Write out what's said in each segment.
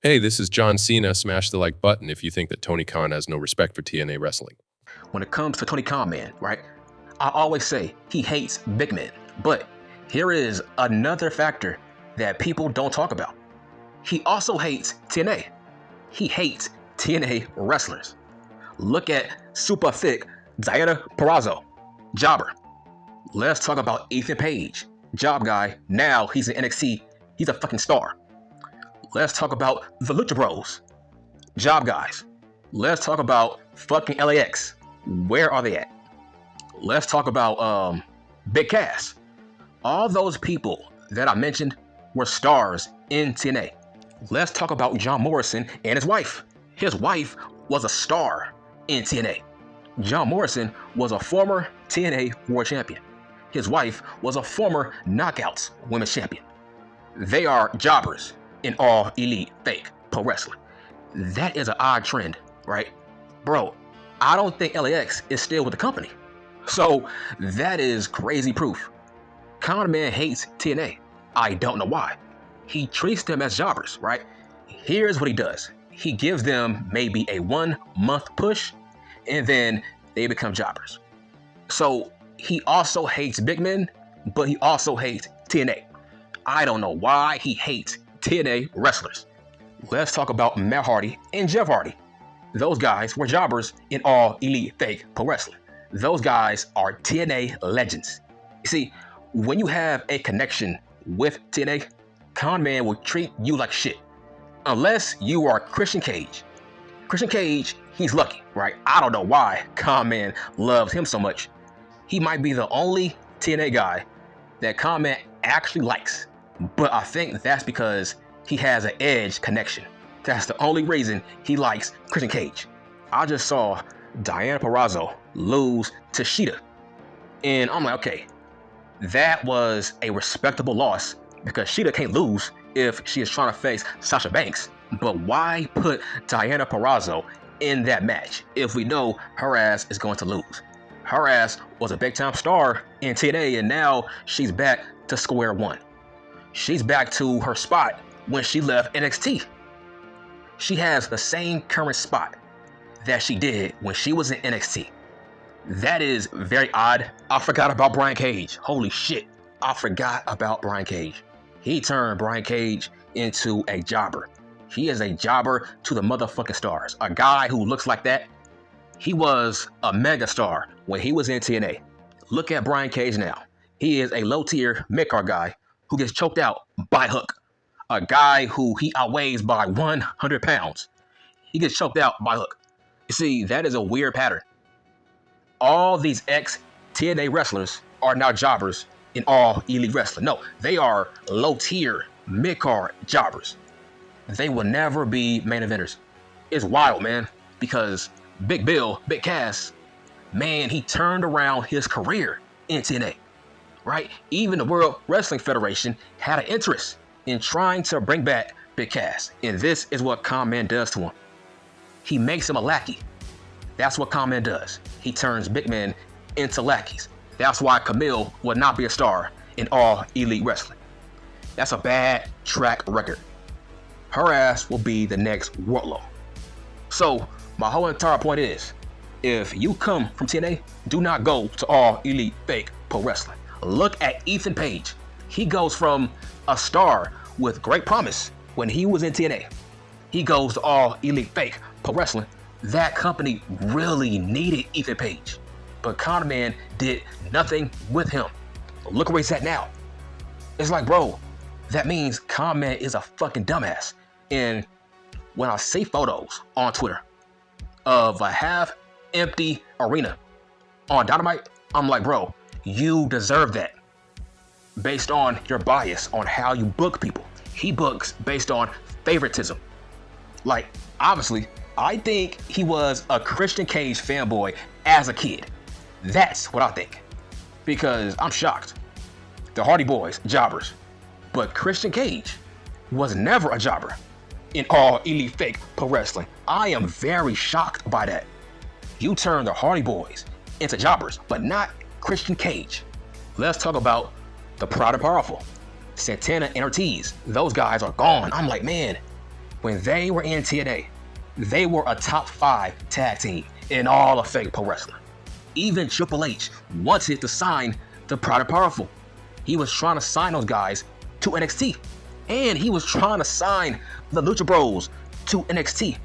Hey, this is John Cena. Smash the like button if you think that Tony Khan has no respect for TNA wrestling. When it comes to Tony Khan, man, right? I always say he hates big men. But here is another factor that people don't talk about. He also hates TNA. He hates TNA wrestlers. Look at super thick Diana Perazzo, jobber. Let's talk about Ethan Page, job guy. Now he's in NXT. He's a fucking star. Let's talk about the Lucha Bros, job guys. Let's talk about fucking LAX. Where are they at? Let's talk about Big Cass. All those people that I mentioned were stars in TNA. Let's talk about John Morrison and his wife. His wife was a star in TNA. John Morrison was a former TNA World Champion. His wife was a former Knockouts Women's Champion. They are jobbers in all elite fake pro wrestling. That is an odd trend, right? Bro, I don't think LAX is still with the company. So that is crazy proof. Con Man hates TNA. I don't know why. He treats them as jobbers, right? Here's what he does. He gives them maybe a 1 month push and then they become jobbers. So he also hates big men, but he also hates TNA. I don't know why he hates TNA wrestlers. Let's talk about Matt Hardy and Jeff Hardy. Those guys were jobbers in all elite fake pro wrestling. Those guys are TNA legends. You see, when you have a connection with TNA, Con Man will treat you like shit. Unless you are Christian Cage. Christian Cage, he's lucky, right? I don't know why Con Man loves him so much. He might be the only TNA guy that Con Man actually likes. But I think that's because he has an edge connection. That's the only reason he likes Christian Cage. I just saw Diana Perazzo lose to Sheeta. And I'm like, okay, that was a respectable loss because Sheeta can't lose if she is trying to face Sasha Banks. But why put Diana Perazzo in that match if we know her ass is going to lose? Her ass was a big time star in TNA and now she's back to square one. She's back to her spot when she left NXT. She has the same current spot that she did when she was in NXT. That is very odd. I forgot about Brian Cage. Holy shit. I forgot about Brian Cage. He turned Brian Cage into a jobber. He is a jobber to the motherfucking stars. A guy who looks like that. He was a mega star when he was in TNA. Look at Brian Cage now. He is a low tier mid-card guy who gets choked out by Hook. A guy who he outweighs by 100 pounds. He gets choked out by Hook. You see, that is a weird pattern. All these ex-TNA wrestlers are now jobbers in all elite wrestling. No, they are low-tier, mid-card jobbers. They will never be main eventers. It's wild, man, because Big Bill, Big Cass, man, he turned around his career in TNA, right? Even the World Wrestling Federation had an interest in trying to bring back Big Cass. And this is what Con Man does to him. He makes him a lackey. That's what Con Man does. He turns big men into lackeys. That's why Camille will not be a star in all elite wrestling. That's a bad track record. Her ass will be the next Wardlow. So my whole entire point is, if you come from TNA, do not go to all elite fake pro wrestling. Look at Ethan Page. He goes from a star with great promise when he was in TNA. He goes to all elite fake pro wrestling. That company really needed Ethan Page, but Con Man did nothing with him. Look where he's at now. It's like, bro, that means Con Man is a fucking dumbass. And when I see photos on Twitter of a half-empty arena on Dynamite, I'm like, bro, you deserve that based on your bias on how you book people. He books based on favoritism. Like, obviously, I think he was a Christian Cage fanboy as a kid. That's what I think. Because I'm shocked. The Hardy Boys, jobbers. But Christian Cage was never a jobber in all elite fake pro wrestling. I am very shocked by that. You turn the Hardy Boys into jobbers, but not Christian Cage. Let's talk about the Proud and Powerful. Santana and Ortiz. Those guys are gone. I'm like, man, when they were in TNA, they were a top 5 tag team in all of fake pro wrestling. Even Triple H wanted to sign the Proud and Powerful. He was trying to sign those guys to NXT. And he was trying to sign the Lucha Bros to NXT.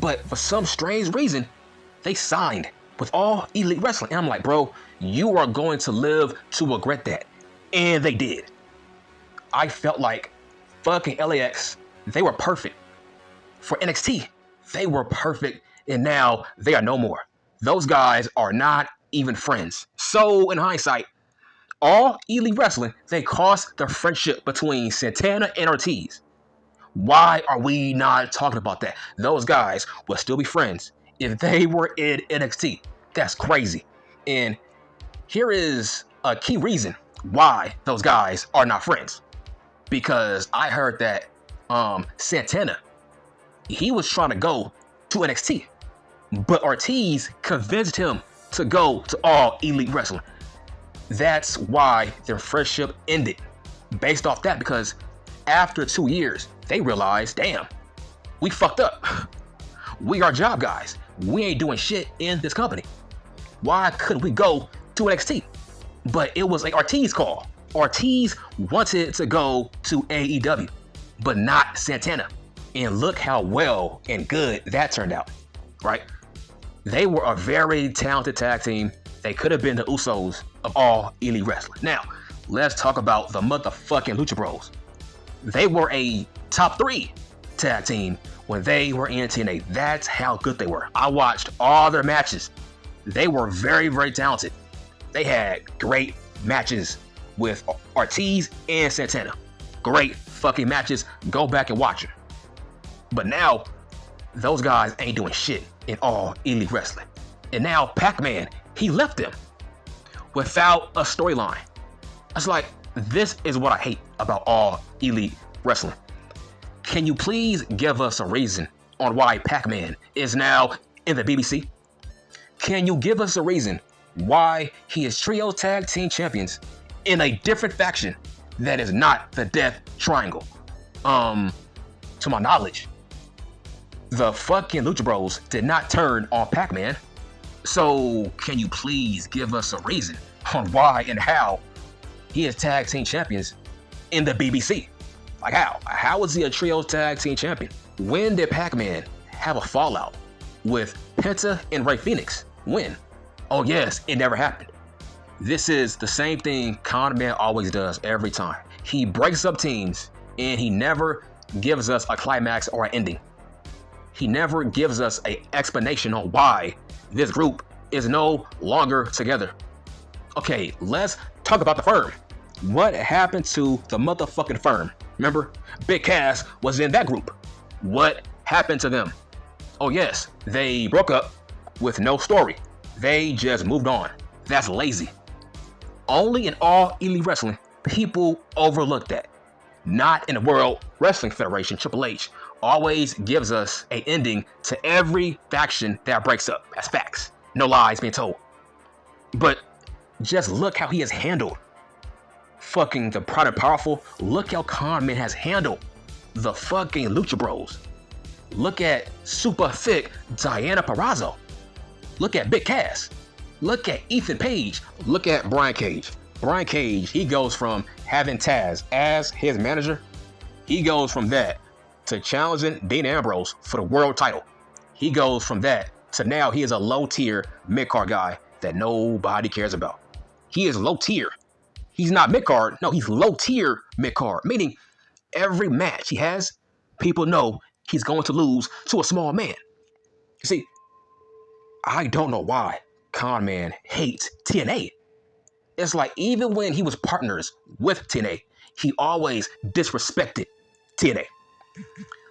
But for some strange reason, they signed with All Elite Wrestling. And I'm like, bro, you are going to live to regret that. And they did. I felt like fucking LAX, they were perfect. For NXT, they were perfect. And now they are no more. Those guys are not even friends. So in hindsight, All Elite Wrestling, they cost the friendship between Santana and Ortiz. Why are we not talking about that? Those guys would still be friends if they were in NXT. That's crazy. And here is a key reason why those guys are not friends. Because I heard that Santana, he was trying to go to NXT. But Ortiz convinced him to go to All Elite Wrestling. That's why their friendship ended. Based off that, because after 2 years, they realized, damn, we fucked up. We are job guys. We ain't doing shit in this company. Why couldn't we go to NXT? But it was like Ortiz call. Ortiz wanted to go to AEW, but not Santana. And look how well and good that turned out, right? They were a very talented tag team. They could have been the Usos of All Elite Wrestling. Now, let's talk about the motherfucking Lucha Bros. They were a top 3 tag team when they were in TNA. That's how good they were. I watched all their matches. They were very, very talented. They had great matches with Ortiz and Santana. Great fucking matches. Go back and watch them. But now, those guys ain't doing shit in All Elite Wrestling. And now Pac-Man, he left them without a storyline. It's like, this is what I hate about All Elite Wrestling. Can you please give us a reason on why Pac-Man is now in the BBC? Can you give us a reason why he is trio tag team champions in a different faction that is not the Death Triangle? To my knowledge, the fucking Lucha Bros did not turn on Pac-Man. So can you please give us a reason on why and how he is tag team champions in the BBC? Like how? How is he a trio tag team champion? When did Pac-Man have a fallout with Penta and Rey Fenix? When? Oh yes, it never happened. This is the same thing Con Man always does every time. He breaks up teams and he never gives us a climax or an ending. He never gives us an explanation on why this group is no longer together. Okay, let's talk about the Firm. What happened to the motherfucking Firm? Remember, Big Cass was in that group. What happened to them? Oh yes, they broke up with no story. They just moved on. That's lazy. Only in All Elite Wrestling, people overlook that. Not in the World Wrestling Federation. Triple H always gives us an ending to every faction that breaks up. That's facts. No lies being told. But just look how he has handled fucking the Proud and Powerful. Look how Con Man has handled the fucking Lucha Bros. Look at super thick Diana Purrazzo. Look at Big Cass. Look at Ethan Page. Look at Brian Cage. Brian Cage, he goes from having Taz as his manager, he goes from that to challenging Dean Ambrose for the world title. He goes from that to now he is a low-tier mid-card guy that nobody cares about. He is low-tier. He's not mid-card. No, he's low-tier mid-card, meaning every match he has, people know he's going to lose to a small man. You see, I don't know why Con Man hates TNA. It's like even when he was partners with TNA, he always disrespected TNA.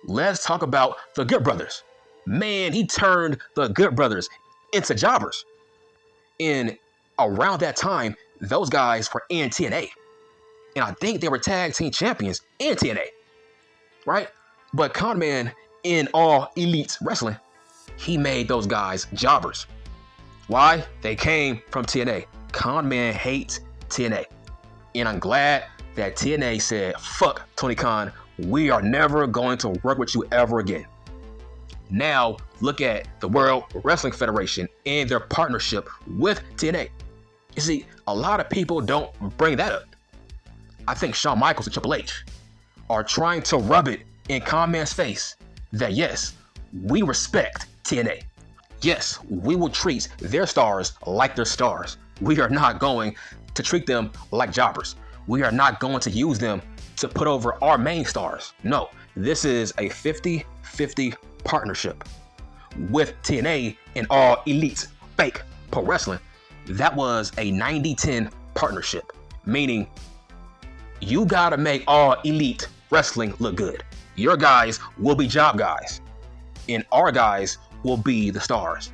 Let's talk about the Good Brothers. Man, he turned the Good Brothers into jobbers. And around that time, those guys were in TNA. And I think they were tag team champions in TNA. Right? But Con Man in All Elite Wrestling, he made those guys jobbers. Why? They came from TNA. Con Man hates TNA. And I'm glad that TNA said, fuck Tony Khan, we are never going to work with you ever again. Now, look at the World Wrestling Federation and their partnership with TNA. You see, a lot of people don't bring that up. I think Shawn Michaels and Triple H are trying to rub it in Conman's face that yes, we respect TNA. Yes, we will treat their stars like their stars. We are not going to treat them like jobbers. We are not going to use them to put over our main stars. No, this is a 50-50 partnership with TNA and All Elite Fake Pro Wrestling. That was a 90-10 partnership, meaning you gotta make All Elite Wrestling look good. Your guys will be job guys, and our guys will be the stars.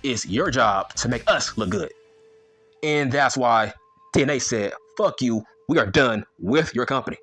It's your job to make us look good. And that's why TNA said, fuck you, we are done with your company.